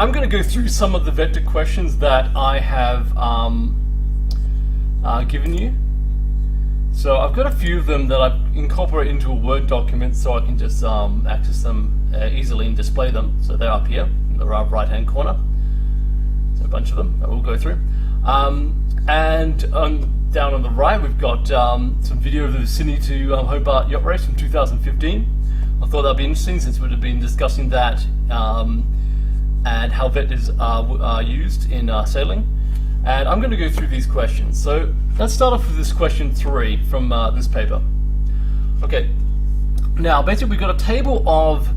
I'm going to go through some of the vector questions that I have given you. So I've got a few of them that I've incorporated into a Word document so I can just access them easily and display them. So they're up here in the right hand corner. So a bunch of them that we'll go through. Down on the right we've got some video of the Sydney to Hobart yacht race from 2015. I thought that would be interesting since we'd have been discussing that and how vectors are used in sailing. And I'm going to go through these questions. So let's start off with this question 3 from this paper. Okay, now basically we've got a table of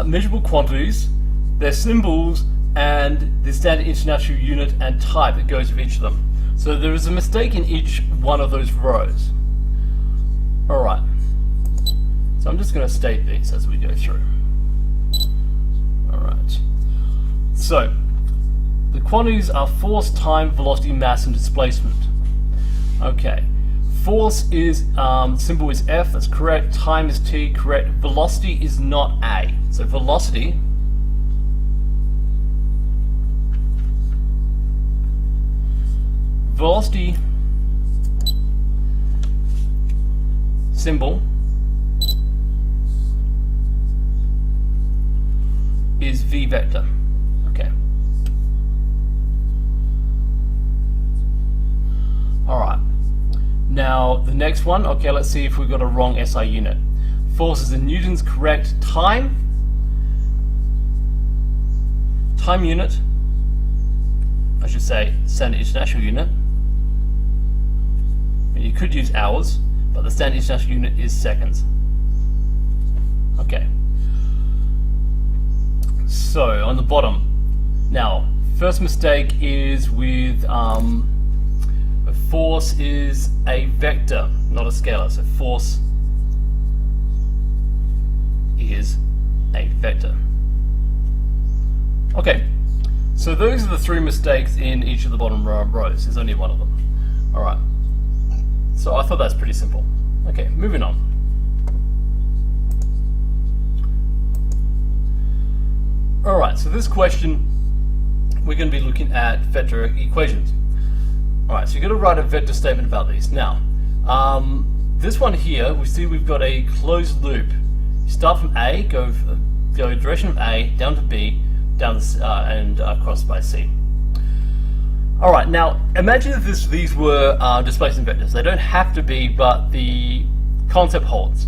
measurable quantities, their symbols, and the standard international unit and type that goes with each of them. So there is a mistake in each one of those rows. Alright, so I'm just going to state these as we go through. Alright, so the quantities are force, time, velocity, mass, and displacement. Okay, force is, symbol is F, that's correct. Time is T, correct. Velocity is not A. So velocity symbol is V vector. Okay. Alright. Now the next one, okay, let's see if we've got a wrong SI unit. Force is in newtons, correct. Time unit, I should say standard international unit. And you could use hours, but the standard international unit is seconds. Okay. So on the bottom, now first mistake is with force is a vector, not a scalar. So force is a vector. Okay, so those are the 3 mistakes in each of the bottom rows. There's only one of them. All right. So I thought that's pretty simple. Okay, moving on. Alright, so this question, we're going to be looking at vector equations. Alright, so you've got to write a vector statement about these. Now, this one here, we see we've got a closed loop. You start from A, go direction of A, down to B, down to, and across by C. Alright, now imagine if these were displacement vectors. They don't have to be, but the concept holds.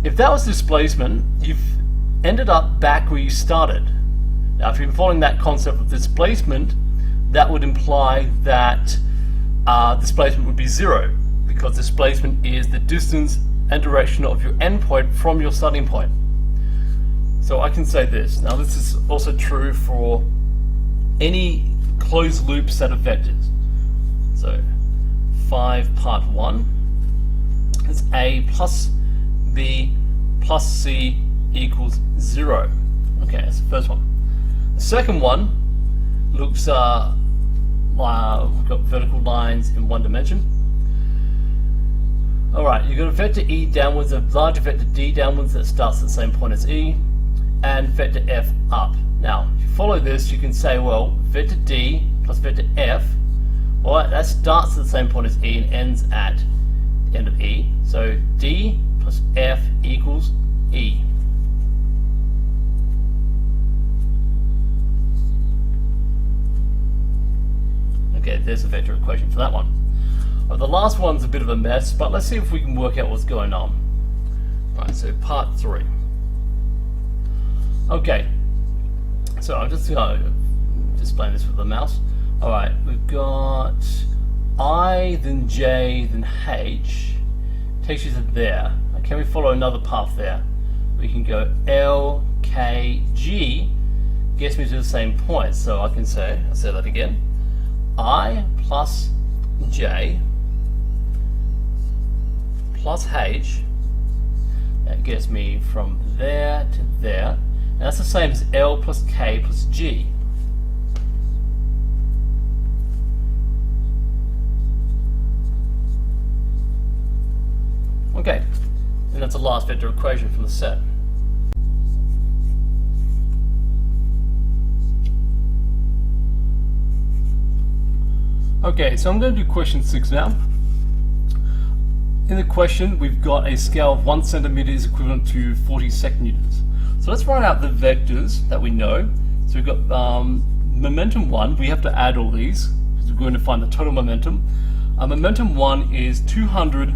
If that was displacement, you've ended up back where you started. Now if you're following that concept of displacement, that would imply that displacement would be 0, because displacement is the distance and direction of your endpoint from your starting point. So I can say this. Now this is also true for any closed loop set of vectors. So 5 part 1 is A plus B plus C equals 0. Okay, that's the first one. The second one looks, we've got vertical lines in one dimension. Alright, you've got a vector E downwards, a larger vector D downwards that starts at the same point as E, and vector F up. Now, if you follow this, you can say, well, vector D plus vector F, well, that starts at the same point as E and ends at the end of E. So D plus F equals E. Okay, there's a vector equation for that one. The last one's a bit of a mess, but let's see if we can work out what's going on. Right, so part 3. Okay, so I'm just displaying this with the mouse. Alright, we've got I, then J, then H. Takes you to there. Can we follow another path there? We can go L, K, G, gets me to the same point. So I can say, I'll say that again. I plus J plus H, that gets me from there to there. And that's the same as L plus K plus G. Okay, and that's the last vector equation from the set. Okay, so I'm going to do question 6 now. In the question, we've got a scale of 1 centimeter is equivalent to 40 second newtons. So let's write out the vectors that we know. So we've got momentum 1, we have to add all these, because we're going to find the total momentum. Momentum 1 is 200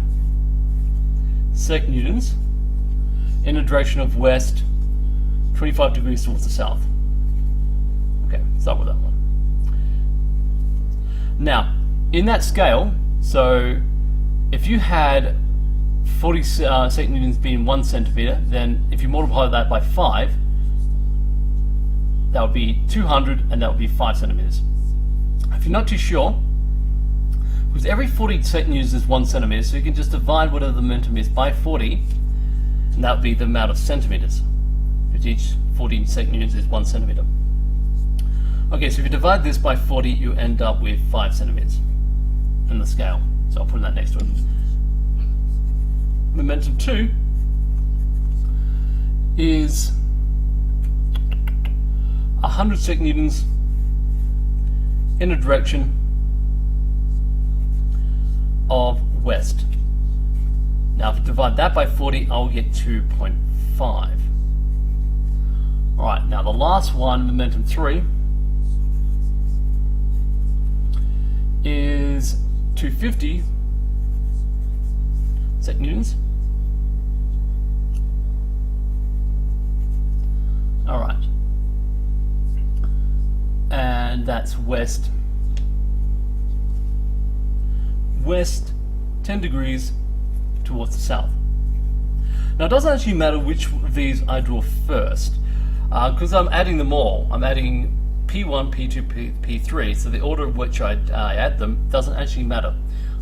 second newtons in a direction of west, 25 degrees towards the south. Okay, start with that one. Now, in that scale, so if you had 40 second newtons being 1 centimeter, then if you multiply that by 5, that would be 200, and that would be 5 centimeters. If you're not too sure, because every 40 second newtons is 1 centimeter, so you can just divide whatever the momentum is by 40, and that would be the amount of centimeters, because each 40 second newtons is 1 centimeter. Okay, so if you divide this by 40, you end up with 5 centimeters in the scale. So I'll put that next to it. Momentum 2 is 100 second newtons in a direction of west. Now if I divide that by 40, I'll get 2.5. Alright, now the last one, momentum 3, is 250 second newtons. Alright. And that's west 10 degrees towards the south. Now it doesn't actually matter which of these I draw first, because I'm adding them all. I'm adding P1, P2, P3, so the order of which I add them doesn't actually matter.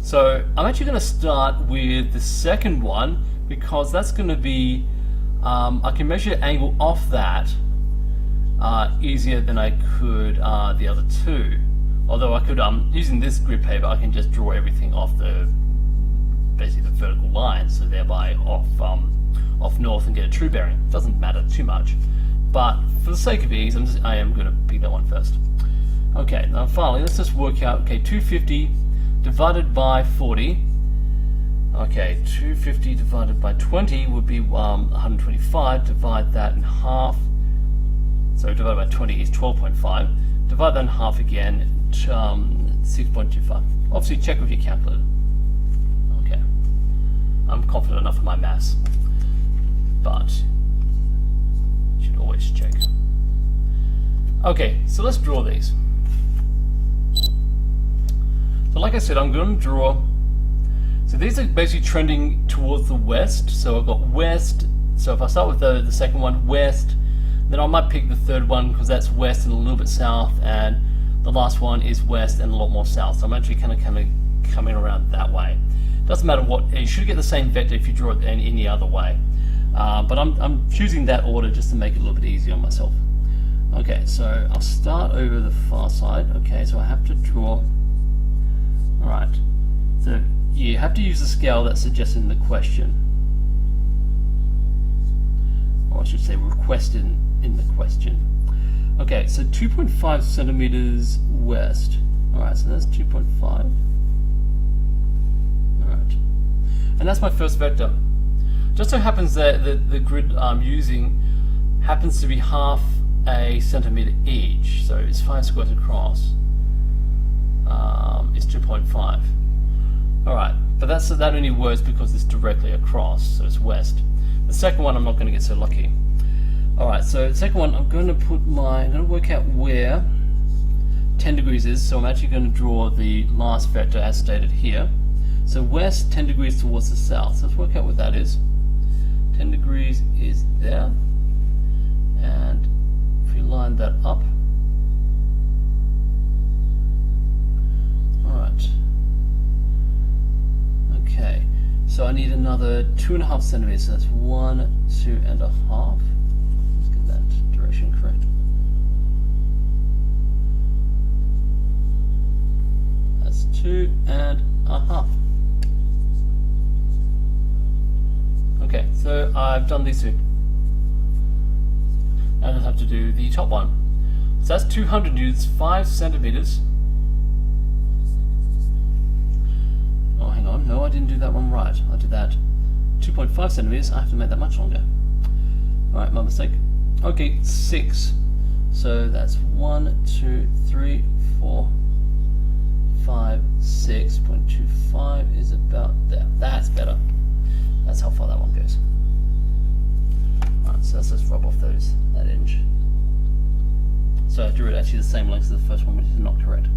So I'm actually going to start with the second one, because that's going to be, I can measure the angle off that easier than I could the other two. Although I could, using this grid paper, I can just draw everything off basically the vertical line, so thereby off north and get a true bearing. It doesn't matter too much. But for the sake of ease, I am going to pick that one first. Okay, now finally, let's just work out, okay, 250 divided by 40. Okay, 250 divided by 20 would be 125. Divide that in half. So divided by 20 is 12.5. Divide that in half again, 6.25. Obviously check with your calculator. Okay, I'm confident enough in my maths, but always check. Okay, so let's draw these. So like I said, I'm going to draw, so these are basically trending towards the west. So I've got west, so if I start with the second one, west, then I might pick the third one because that's west and a little bit south, and the last one is west and a lot more south. So I'm actually kind of coming around that way. Doesn't matter what, you should get the same vector if you draw it in any other way. But I'm choosing that order just to make it a little bit easier on myself. Okay, so I'll start over the far side. Okay, so I have to draw. Alright, so you have to use the scale that's suggested in the question. Or I should say requested in the question. Okay, so 2.5 centimeters west. Alright, so that's 2.5. Alright, and that's my first vector. Just so happens that the grid I'm using happens to be half a centimeter each, so it's 5 squares across. Is 2.5. Alright, but that only works because it's directly across, so it's west. The second one I'm not going to get so lucky. Alright, so the second one I'm going to work out where 10 degrees is, so I'm actually going to draw the last vector as stated here. So west 10 degrees towards the south. So let's work out what that is. 10 degrees is there, and if we line that up, alright, okay, so I need another 2.5 centimeters, so that's 1, 2.5. Let's get that direction correct. That's 2.5. Okay, so I've done these two. Now I just have to do the top one. So that's 200 newtons, 5 centimeters one. No, I didn't do that one right. I did that 2.5 centimeters. I have to make that much longer. Alright, my mistake. Okay, 6. So that's 1, 2, 3, 4, 5, 6.25 is about there. That's better. That's how far that one goes. Alright, so let's just rub off that inch. So I drew it actually the same length as the first one, which is not correct.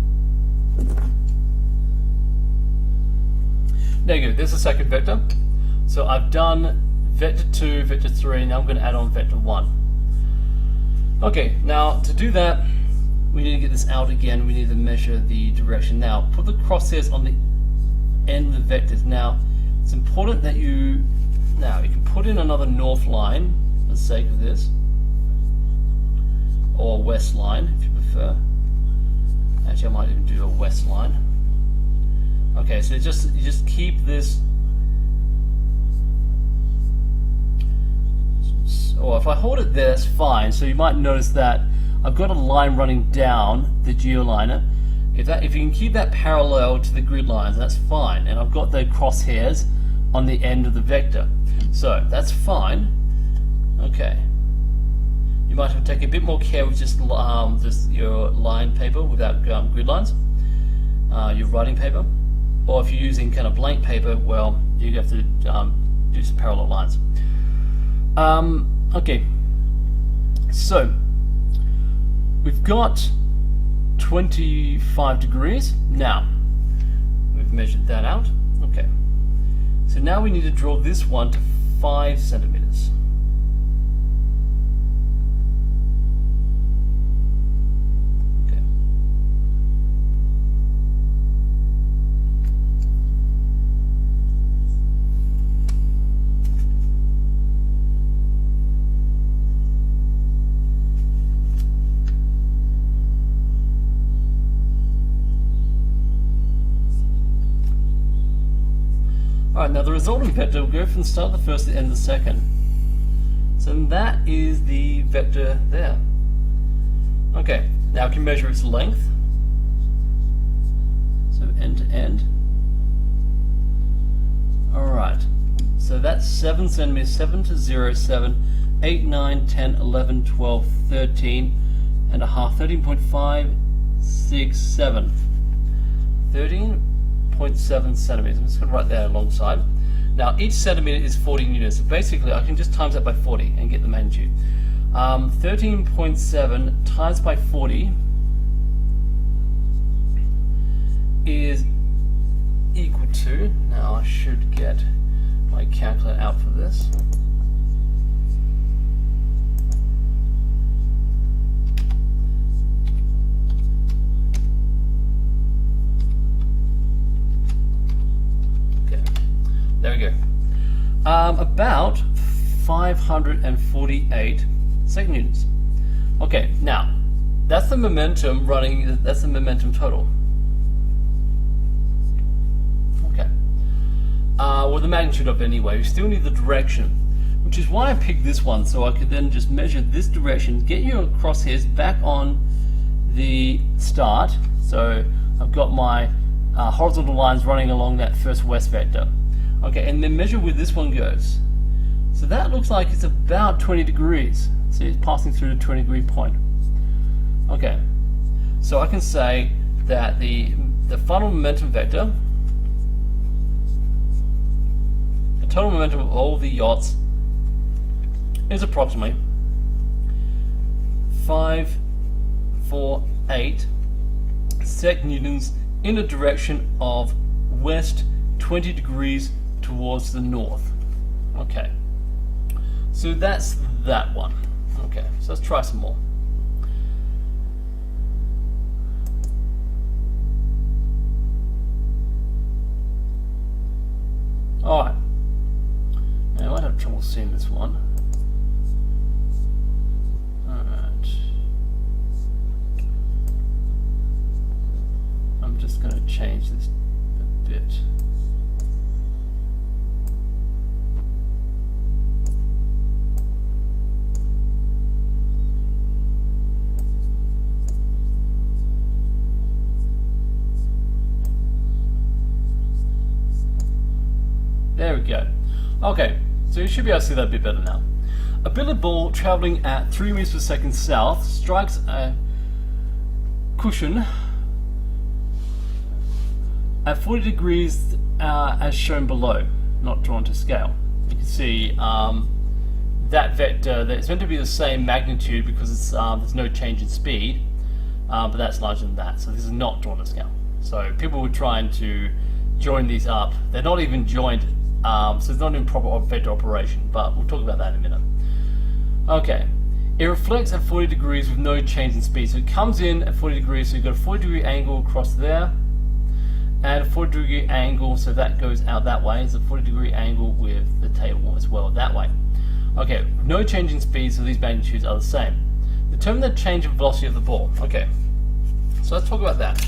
There you go, there's the second vector. So I've done vector 2, vector 3, now I'm going to add on vector 1. Okay, now to do that, we need to get this out again. We need to measure the direction. Now, put the crosshairs on the end of the vectors. Now, it's important that you can put in another north line for the sake of this, or west line if you prefer. Actually, I might even do a west line. Okay, so you just keep this. Or if I hold it there, that's fine. So you might notice that I've got a line running down the geoliner. If you can keep that parallel to the grid lines, that's fine. And I've got the crosshairs on the end of the vector. So that's fine. Okay. You might have to take a bit more care with just your line paper without grid lines, your writing paper. Or if you're using kind of blank paper, well, you have to do some parallel lines. Okay, so we've got 25 degrees. Now, we've measured that out. Okay, so now we need to draw this one to 5 centimeters. Alright, now the resultant vector will go from the start of the first to the end of the second. So that is the vector there. Okay, now we can measure its length. So end to end. Alright, so that's 7 centimeters, 7 to 0, 7, 8, 9, 10, 11, 12, 13 and a half, 13.5, 6, 7. 13.7 centimeters. I'm just going to write that alongside. Now each centimeter is 40 newtons, so basically I can just times that by 40 and get the magnitude. 13.7 times by 40 is equal to, now I should get my calculator out for this. There we go. About 548 second newtons. Okay, now that's the momentum running. That's the momentum total. Okay. Well, the magnitude of it anyway. We still need the direction, which is why I picked this one, so I could then just measure this direction, get your crosshairs back on the start. So I've got my horizontal lines running along that first west vector. Okay, and then measure where this one goes. So that looks like it's about 20 degrees. So it's passing through the 20 degree point. Okay, so I can say that the final momentum vector, the total momentum of all the yachts is approximately 548 sec newtons in the direction of west 20 degrees towards the north. Okay, so that's that one. Okay, so let's try some more. Alright, now I might have trouble seeing this one. Alright, I'm just going to change this a bit. There we go. Okay, so you should be able to see that a bit better now. A billiard ball traveling at 3 meters per second south strikes a cushion at 40 degrees as shown below, not drawn to scale. You can see that vector, that it's meant to be the same magnitude because it's, there's no change in speed, but that's larger than that, so this is not drawn to scale. So people were trying to join these up. They're not even joined, so it's not in proper vector operation, but we'll talk about that in a minute. Okay, it reflects at 40 degrees with no change in speed. So it comes in at 40 degrees, so you've got a 40 degree angle across there, and a 40 degree angle, so that goes out that way. It's a 40 degree angle with the table as well that way. Okay, no change in speed, so these magnitudes are the same. Determine the change in velocity of the ball. Okay, so let's talk about that.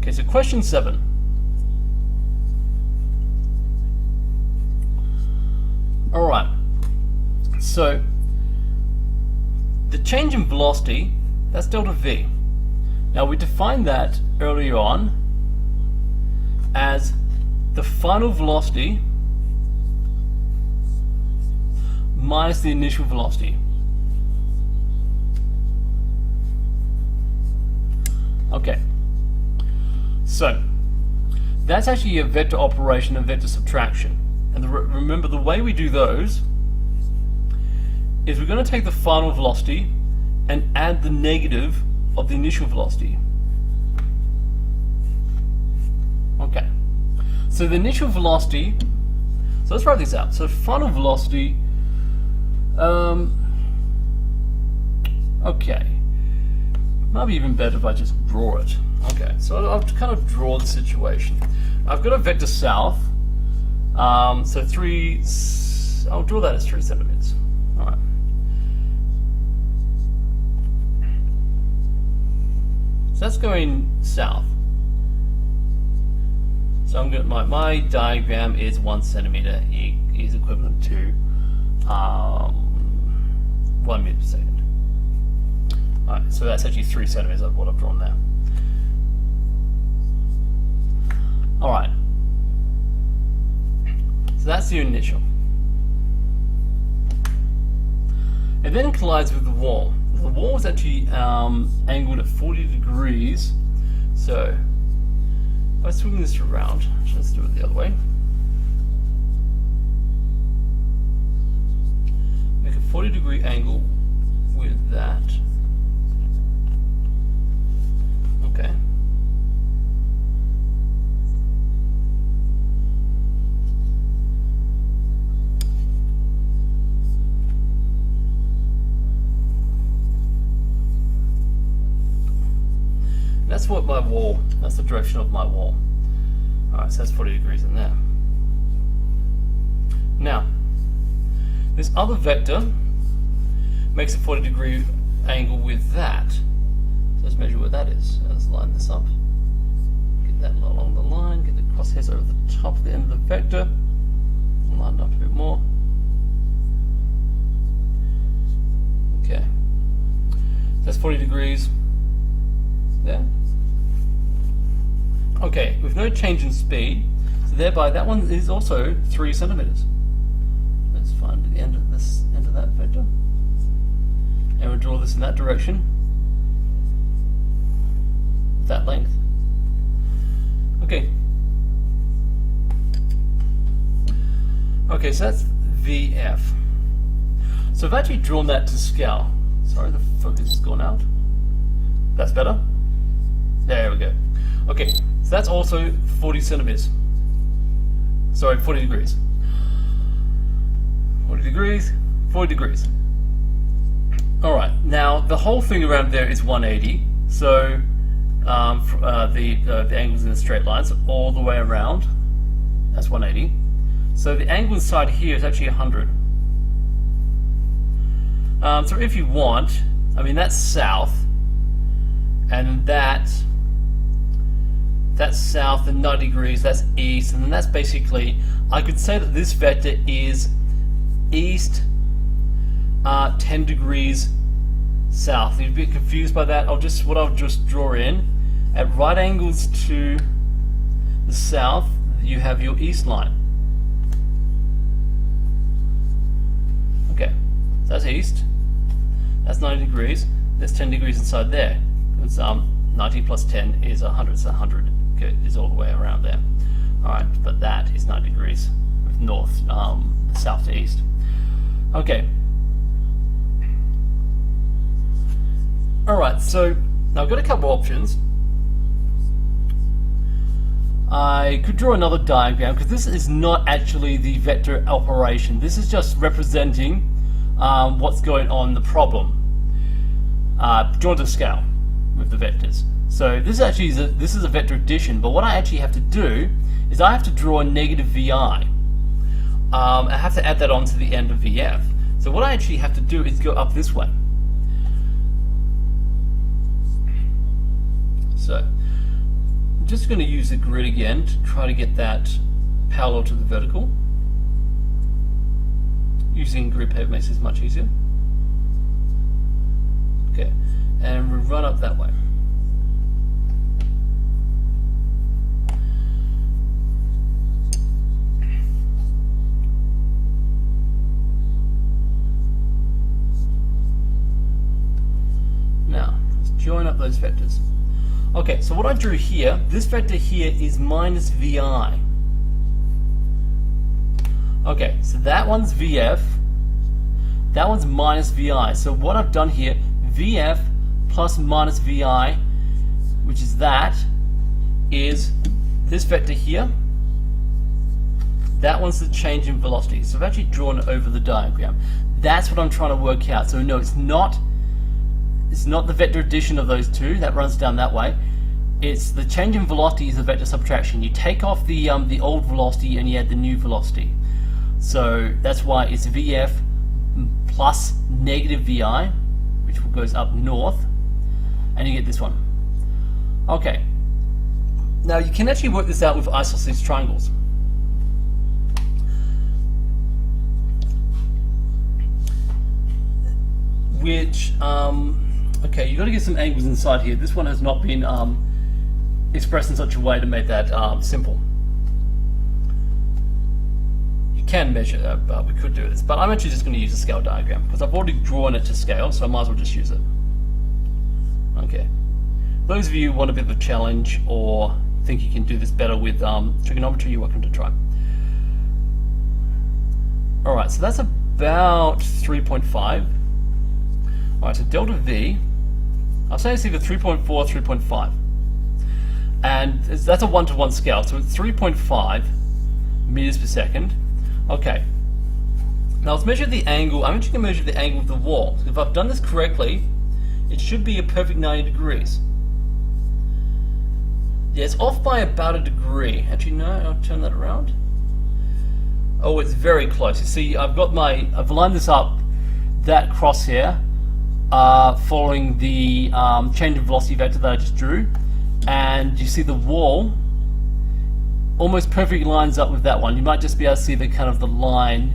Okay, so question 7. Alright, so the change in velocity, that's delta V. Now we defined that earlier on as the final velocity minus the initial velocity. Okay, so that's actually a vector operation and vector subtraction. And remember, the way we do those is we're going to take the final velocity and add the negative of the initial velocity. Okay, so the initial velocity, so let's write this out. So final velocity, okay, might be even better if I just draw it. Okay, so I'll kind of draw the situation. I've got a vector south, so I'll draw that as 3 centimeters. All right. So that's going south. So I'm going. My diagram is 1 centimeter is equivalent to 1 meter per second. All right. So that's actually 3 centimeters of what I've drawn there. All right. So that's the initial. It then collides with the wall. The wall is actually angled at 40 degrees. So if I swing this around, let's do it the other way. Make a 40-degree angle with that. Okay. That's what my wall, that's the direction of my wall. Alright, so that's 40 degrees in there. Now, this other vector makes a 40-degree angle with that. So let's measure where that is. Let's line this up. Get that along the line, get the crosshairs over the top of the end of the vector. Line it up a bit more. Okay. That's 40 degrees there. Okay, with no change in speed, so thereby that one is also 3 centimeters. Let's find the end of that vector, and we'll draw this in that direction, that length. Okay. Okay, so that's VF. So I've actually drawn that to scale. Sorry, the focus has gone out. That's better. There we go. Okay, so that's also 40 centimeters. Sorry, 40 degrees. 40 degrees, 40 degrees. All right, now the whole thing around there is 180. So the angles in the straight lines all the way around, that's 180. So the angle inside here is actually 100. So if you want, I mean that's south, and that's south and 90 degrees, that's east, and then that's basically, I could say that this vector is east 10 degrees south. You're a bit confused by that. What I'll just draw in At right angles to the south, you have your east line. Okay, so that's east. That's 90 degrees. There's 10 degrees inside there. It's 90 plus 10 is 100, so 100 is all the way around there. Alright, but that is 90 degrees with north, south to east. Okay. Alright, so now I've got a couple options. I could draw another diagram because this is not actually the vector operation. This is just representing what's going on in the problem. Drawn to scale with the vectors. So this actually is a vector addition, but what I actually have to do is I have to draw a negative VI. I have to add that on to the end of VF. So what I actually have to do is go up this way. So I'm just going to use the grid again to try to get that parallel to the vertical. Using grid paper makes this much easier. Okay, and we run up that way. Now, let's join up those vectors. Okay, so what I drew here, this vector here is minus VI. Okay, so that one's VF, that one's minus VI. So what I've done here, VF plus minus VI, which is this vector here. That one's the change in velocity. So I've actually drawn it over the diagram. That's what I'm trying to work out. So no, it's not the vector addition of those two. That runs down that way. It's the change in velocity is the vector subtraction. You take off the old velocity and you add the new velocity. So that's why it's VF plus negative VI, which goes up north, and you get this one. Okay. Now you can actually work this out with isosceles triangles. Which, okay, you've got to get some angles inside here. This one has not been expressed in such a way to make that simple. You can measure that, but we could do this. But I'm actually just going to use a scale diagram because I've already drawn it to scale, so I might as well just use it. Okay. Those of you who want a bit of a challenge or think you can do this better with trigonometry, you're welcome to try. Alright, so that's about 3.5. Alright, so delta V, I'll say it's either 3.4 or 3.5. And that's a one-to-one scale, so it's 3.5 meters per second. Okay. Now let's measure the angle. I'm actually going to measure the angle of the wall. So if I've done this correctly, it should be a perfect 90 degrees. Yeah, it's off by about a degree. Actually, no, I'll turn that around. Oh, it's very close. You see, I've lined this up, that crosshair, following the change in velocity vector that I just drew, and you see the wall almost perfectly lines up with that one. You might just be able to see the kind of the line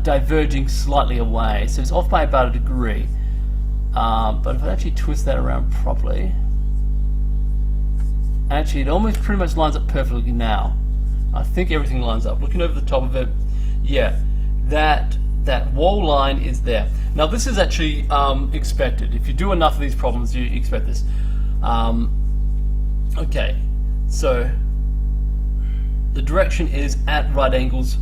diverging slightly away, so it's off by about a degree. But if I actually twist that around properly, actually it almost pretty much lines up perfectly now. I think everything lines up. Looking over the top of it, yeah, that wall line is there. Now this is actually expected. If you do enough of these problems, you expect this. Okay, so the direction is at right angles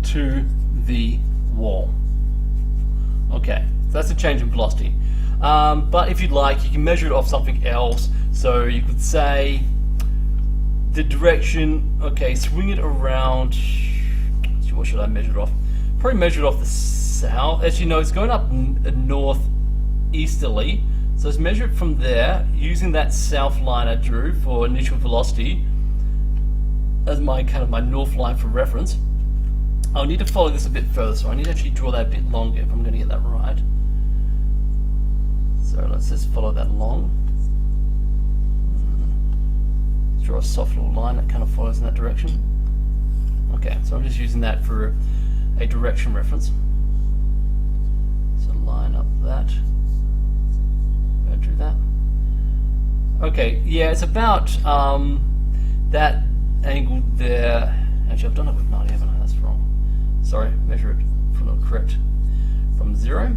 to the wall. Okay, so that's a change in velocity. But if you'd like, you can measure it off something else. So you could say the direction, okay, swing it around. What should I measure it off? Probably measure it off the south. As you know, it's going up northeasterly. So let's measure it from there using that south line I drew for initial velocity as my kind of my north line for reference. I'll need to follow this a bit further, so I need to actually draw that a bit longer if I'm going to get that right. So let's just follow that along. Draw a soft little line that kind of follows in that direction. Okay, so I'm just using that for a direction reference. So line up that. Go through that. Okay, yeah, it's about that angle there. Actually, I've done it with 90, haven't I? That's wrong. Sorry, measure it from the correct. From 0.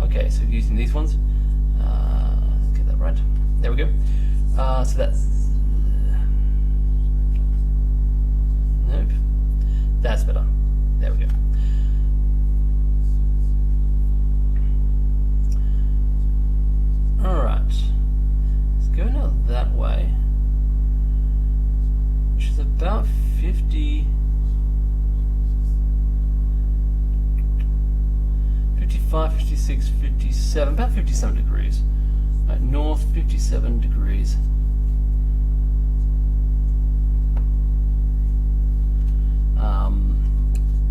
Okay, so using these ones. Get that right. There we go. So that's... Nope. That's better. There we go. Alright. Let's go now that way. Which is about 50... 55, 56, 57, about 57 degrees. Right, north, 57 degrees.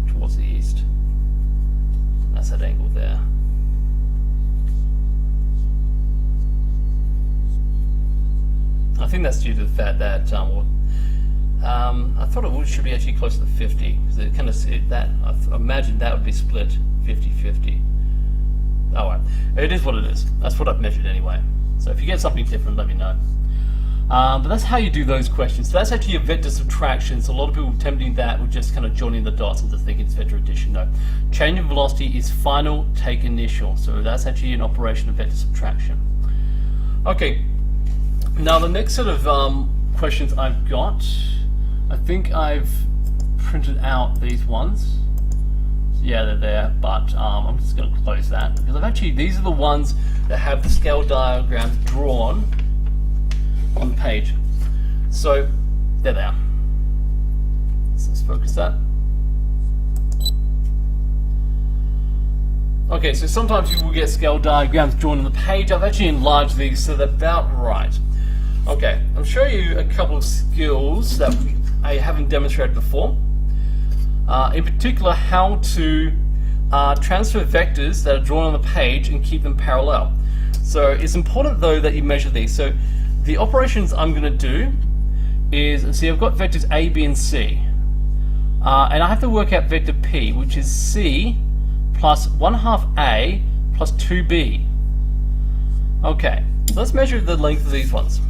Towards the east. That's that angle there. I think that's due to the fact that I thought it should be actually closer to 50, because it kind of that. I imagine that would be split 50-50. Oh well, it is what it is. That's what I've measured anyway. So if you get something different, let me know. But that's how you do those questions. So that's actually a vector subtraction. So a lot of people attempting that would just kind of joining the dots and just thinking it's vector addition. No, change in velocity is final, take initial. So that's actually an operation of vector subtraction. Okay, now the next set of questions I've got, I think I've printed out these ones. Yeah, they're there, but I'm just going to close that because these are the ones that have the scale diagrams drawn on the page. So they're there. So let's focus that. Okay, so sometimes you will get scale diagrams drawn on the page. I've actually enlarged these so they're about right. Okay, I'll show you a couple of skills that I haven't demonstrated before. In particular, how to transfer vectors that are drawn on the page and keep them parallel. So it's important though that you measure these. So the operations I'm going to do is, see, I've got vectors A, B, and C. And I have to work out vector P, which is C plus 1/2 A plus 2B. Okay, so let's measure the length of these ones.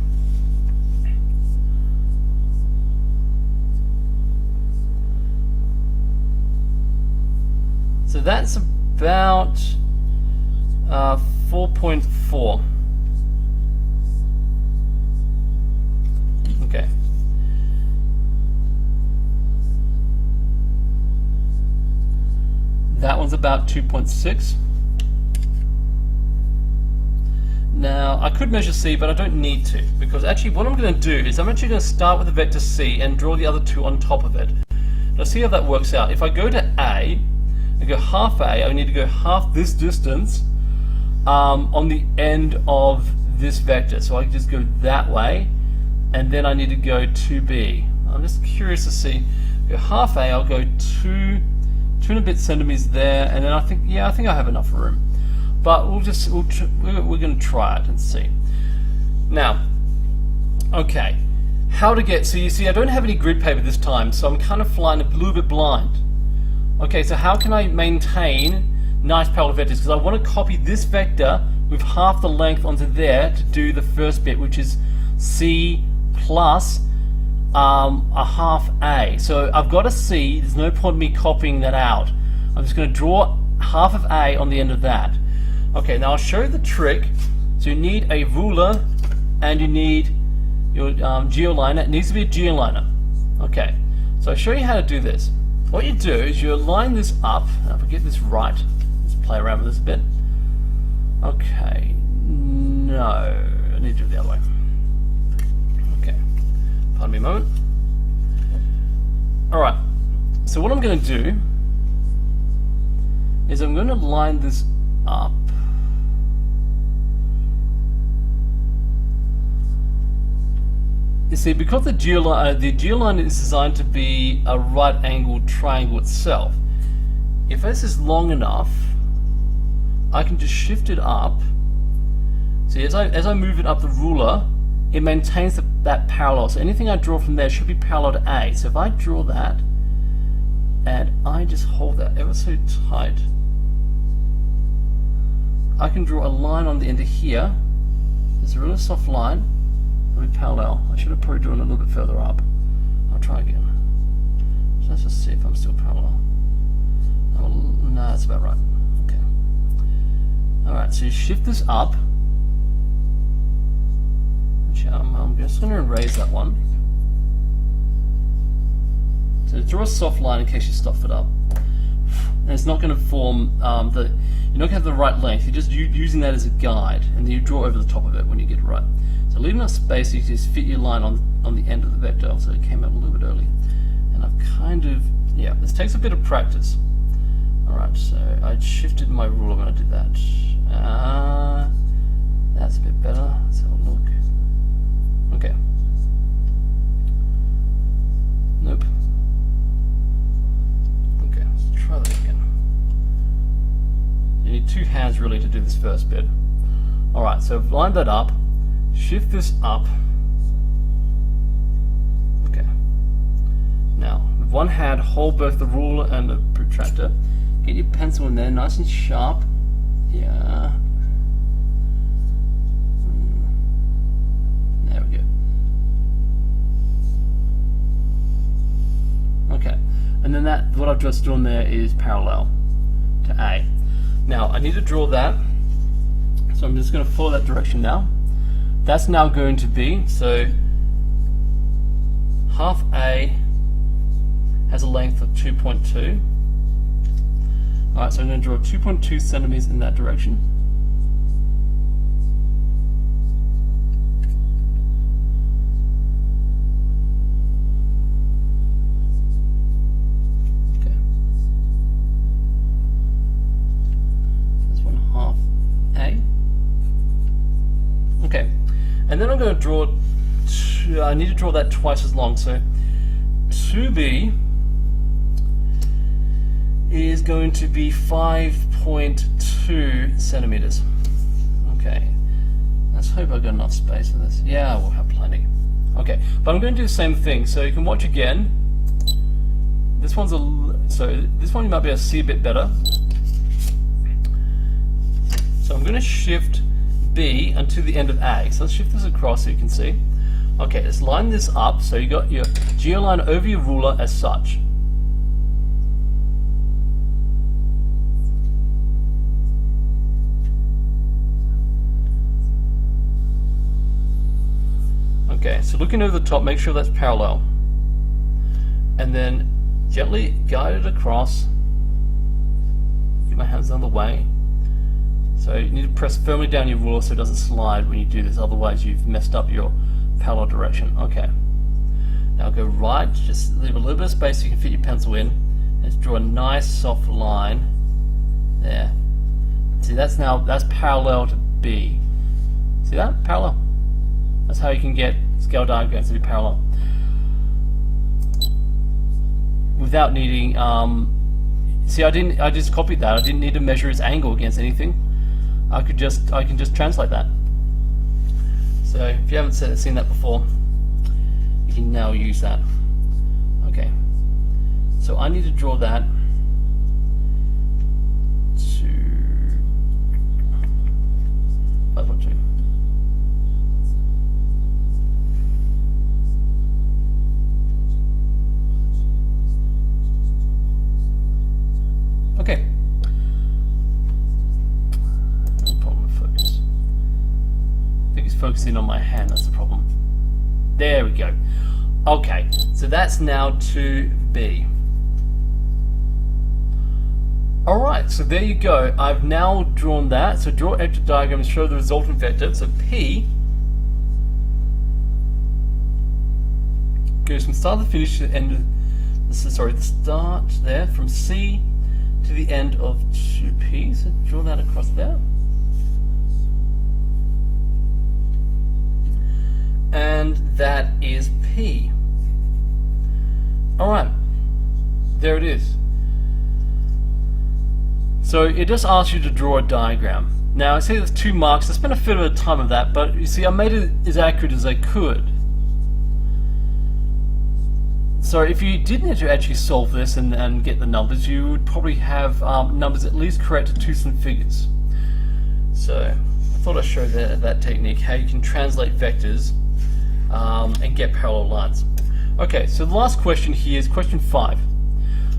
So that's about 4.4. Okay. That one's about 2.6. Now, I could measure C, but I don't need to, because actually what I'm going to do is I'm actually going to start with the vector C and draw the other two on top of it. Now see how that works out. If I go to A, I go half A, I need to go half this distance on the end of this vector. So I can just go that way, and then I need to go to B. I'm just curious to see, go half A, I'll go 2 and a bit centimeters there, and then I think I have enough room. But we're going to try it and see. Now, okay, how to get, so you see I don't have any grid paper this time, so I'm kind of flying a little bit blind. Okay, so how can I maintain nice parallel vectors? Because I want to copy this vector with half the length onto there to do the first bit, which is C plus a half A. So I've got a C, there's no point in me copying that out. I'm just going to draw half of A on the end of that. Okay, now I'll show you the trick. So you need a ruler and you need your geoliner. It needs to be a geoliner. Okay, so I'll show you how to do this. What you do is you align this up. Now if I get this right, let's play around with this a bit. Okay, no, I need to do it the other way. Okay, pardon me a moment. Alright, so what I'm going to do is I'm going to line this up. You see, because the geoline is designed to be a right-angled triangle itself, if this is long enough, I can just shift it up. See, as I move it up the ruler, it maintains that parallel. So anything I draw from there should be parallel to A. So if I draw that, and I just hold that ever so tight, I can draw a line on the end of here. There's a really soft line. It'll be parallel. I should have probably drawn a little bit further up. I'll try again. So let's just see if I'm still parallel. Oh, no, that's about right. Okay. Alright, so you shift this up. Which I'm just going to erase that one. So draw a soft line in case you stuff it up. And it's not going to form you're not going to have the right length. You're just using that as a guide, and then you draw over the top of it when you get it right. So leave enough space, you just fit your line on the end of the vector, so it came out a little bit early. And I've kind of, yeah, this takes a bit of practice. Alright, so I shifted my ruler when I did that. That's a bit better. Let's have a look. Okay. Nope. Okay, let's try that again. You need two hands really to do this first bit. Alright, so I've lined that up. Shift this up. Okay. Now, with one hand, hold both the ruler and the protractor. Get your pencil in there, nice and sharp. Yeah. There we go. Okay. And then that, what I've just drawn there is parallel to A. Now, I need to draw that. So I'm just going to follow that direction now. That's now going to be, so half A has a length of 2.2. Alright, so I'm going to draw 2.2 centimeters in that direction. Okay. That's 1/2 A. Okay. And then I'm going to draw, I need to draw that twice as long, so 2B is going to be 5.2 centimeters. Okay, let's hope I've got enough space for this. Yeah, we'll have plenty. Okay, but I'm going to do the same thing, so you can watch again. This one's so this one you might be able to see a bit better. So I'm going to shift B until the end of A. So let's shift this across so you can see. Okay, let's line this up so you got your geoline over your ruler as such. Okay, so looking over the top, make sure that's parallel. And then gently guide it across. Get my hands on the way. So you need to press firmly down your ruler so it doesn't slide when you do this, otherwise you've messed up your parallel direction. Okay. Now go right, just leave a little bit of space so you can fit your pencil in. Let's draw a nice soft line. There. See, that's parallel to B. See that? Parallel. That's how you can get scale diagrams to be parallel. Without needing, see, I just copied that. I didn't need to measure its angle against anything. I can just translate that. So if you haven't seen that before, you can now use that. Okay. So I need to draw that to 5.2. Okay. No problem with focus. I think it's focusing on my hand, that's the problem. There we go. Okay, so that's now 2B. Alright, so there you go. I've now drawn that. So draw edge diagram and show the resultant vector. So P goes from start to finish to the end of, the start there from C to the end of 2P. So draw that across there. And that is P. Alright, there it is. So it just asks you to draw a diagram. Now I see there's 2 marks. I spent a bit of time of that, but you see I made it as accurate as I could. So if you did need to actually solve this and get the numbers, you would probably have numbers at least correct to twos and figures. So I thought I'd show that technique, how you can translate vectors and get parallel lines. Okay, so the last question here is question 5.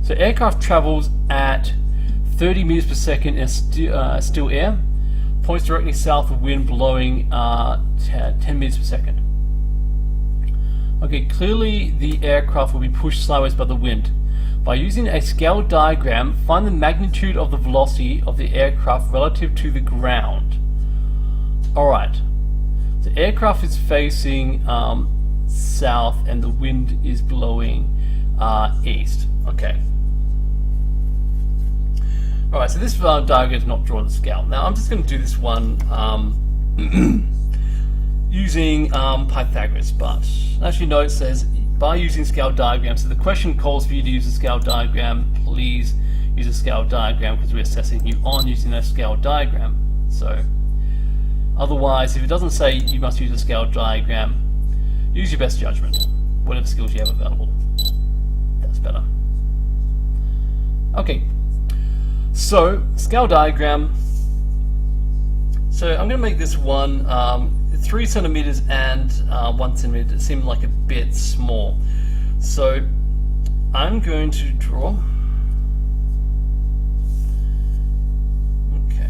So aircraft travels at 30 meters per second in still air, points directly south with wind blowing 10 meters per second. Okay, clearly the aircraft will be pushed sideways by the wind. By using a scale diagram, find the magnitude of the velocity of the aircraft relative to the ground. Alright, the aircraft is facing south and the wind is blowing east. Okay. Alright, so this diagram is not drawn to scale. Now I'm just going to do this one using Pythagoras, but actually no, it says by using scale diagrams. So the question calls for you to use a scale diagram. Please use a scale diagram because we're assessing you on using a scale diagram. So otherwise, if it doesn't say you must use a scale diagram, use your best judgment, whatever skills you have available. That's better. Okay, so scale diagram. So I'm going to make this one 3 centimeters and 1 centimeter. It seemed like a bit small. So I'm going to draw. Okay.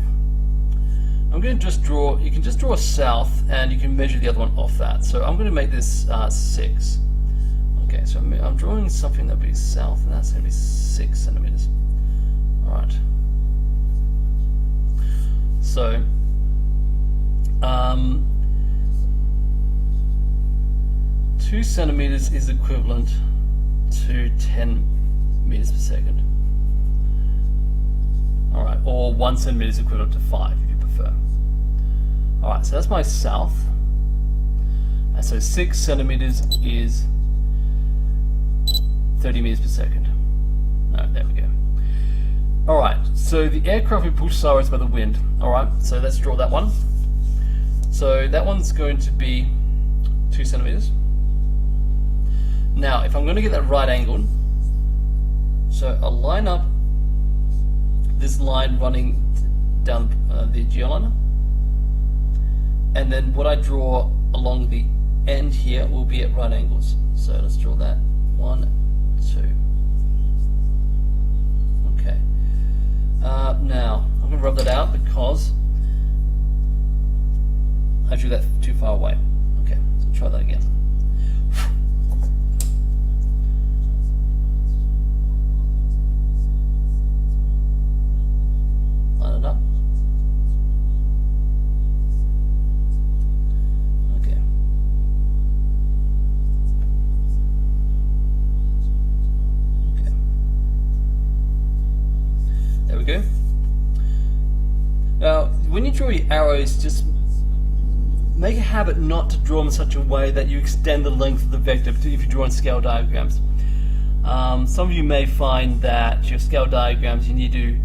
I'm going to just draw. You can just draw south, and you can measure the other one off that. So I'm going to make this 6. Okay. So I'm drawing something that'll be south, and that's going to be 6 centimeters. All right. So. 2 centimeters is equivalent to 10 meters per second. Alright, or 1 centimeter is equivalent to 5 if you prefer. Alright, so that's my south. And so 6 centimeters is 30 meters per second. No, there we go. Alright, so the aircraft will be pushed sideways by the wind. Alright, so let's draw that one. So that one's going to be 2 centimeters. Now, if I'm going to get that right angle, so I'll line up this line running down the geoliner, and then what I draw along the end here will be at right angles. So let's draw that 1, 2. Okay. Now I'm going to rub that out because I drew that too far away. Okay, so try that again. Line it up. Okay. Okay. There we go. Now, when you draw your arrows, just make a habit not to draw them in such a way that you extend the length of the vector, particularly if you're drawing scale diagrams. Some of you may find that your scale diagrams, you need to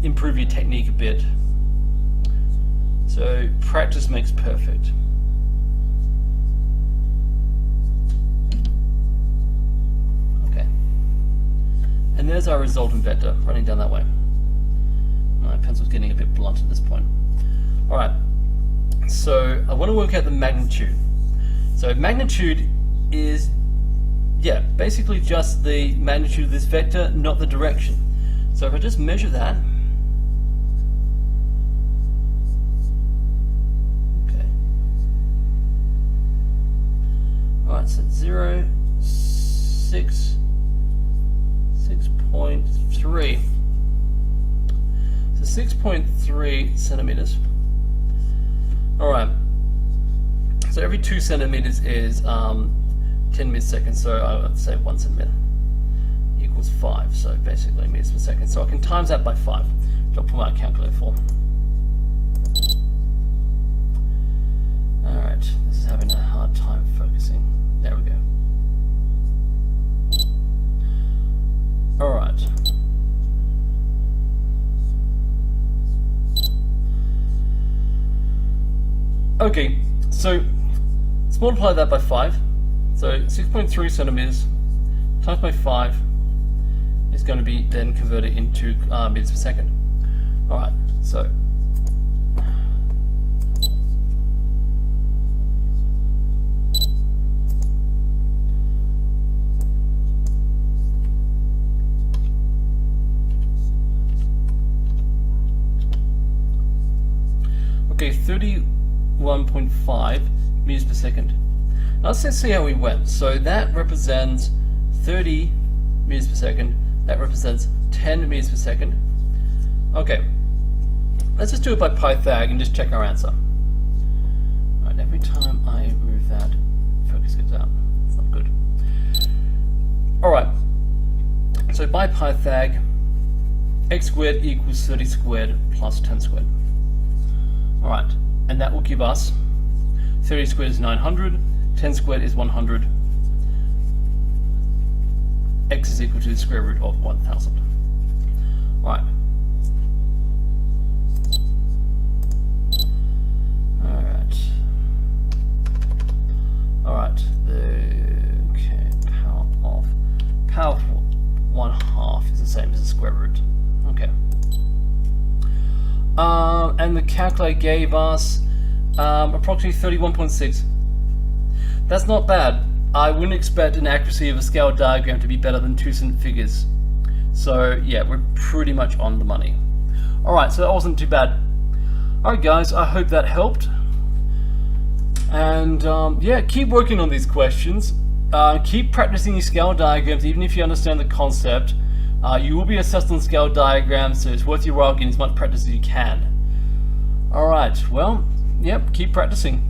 improve your technique a bit. So practice makes perfect. Okay. And there's our resultant vector running down that way. My pencil's getting a bit blunt at this point. Alright. So I want to work out the magnitude. So magnitude is, yeah, basically just the magnitude of this vector, not the direction. So if I just measure that, okay. Alright, so 0, 6, 6.3. So 6.3 centimeters. Alright, so every 2 centimeters is 10 meters per second, so I would say 1 centimeter equals 5, so basically meters per second. So I can times that by 5, which I'll put my calculator for. Alright, this is having a hard time focusing. There we go. Alright. Okay, so let's multiply that by 5. So 6.3 centimeters times by 5 is going to be then converted into meters per second. Alright, so 31.5 meters per second. Now let's just see how we went. So that represents 30 meters per second. That represents 10 meters per second. Okay, let's just do it by Pythag and just check our answer. All right, every time I move that, focus gets out. It's not good. All right, so by Pythag, x squared equals 30 squared plus 10 squared. All right, and that will give us 30 squared is 900, 10 squared is 100. X is equal to the square root of 1000. All right. Alright, okay, power of 1/2 is the same as the square root. Okay. And the calculator gave us approximately 31.6. That's not bad. I wouldn't expect an accuracy of a scale diagram to be better than 2 cent figures. So yeah, we're pretty much on the money. Alright, so that wasn't too bad. Alright guys, I hope that helped. And yeah, keep working on these questions. Keep practicing your scale diagrams, even if you understand the concept. You will be assessed on scale diagrams, so it's worth your while getting as much practice as you can. Alright, well, yep, keep practicing.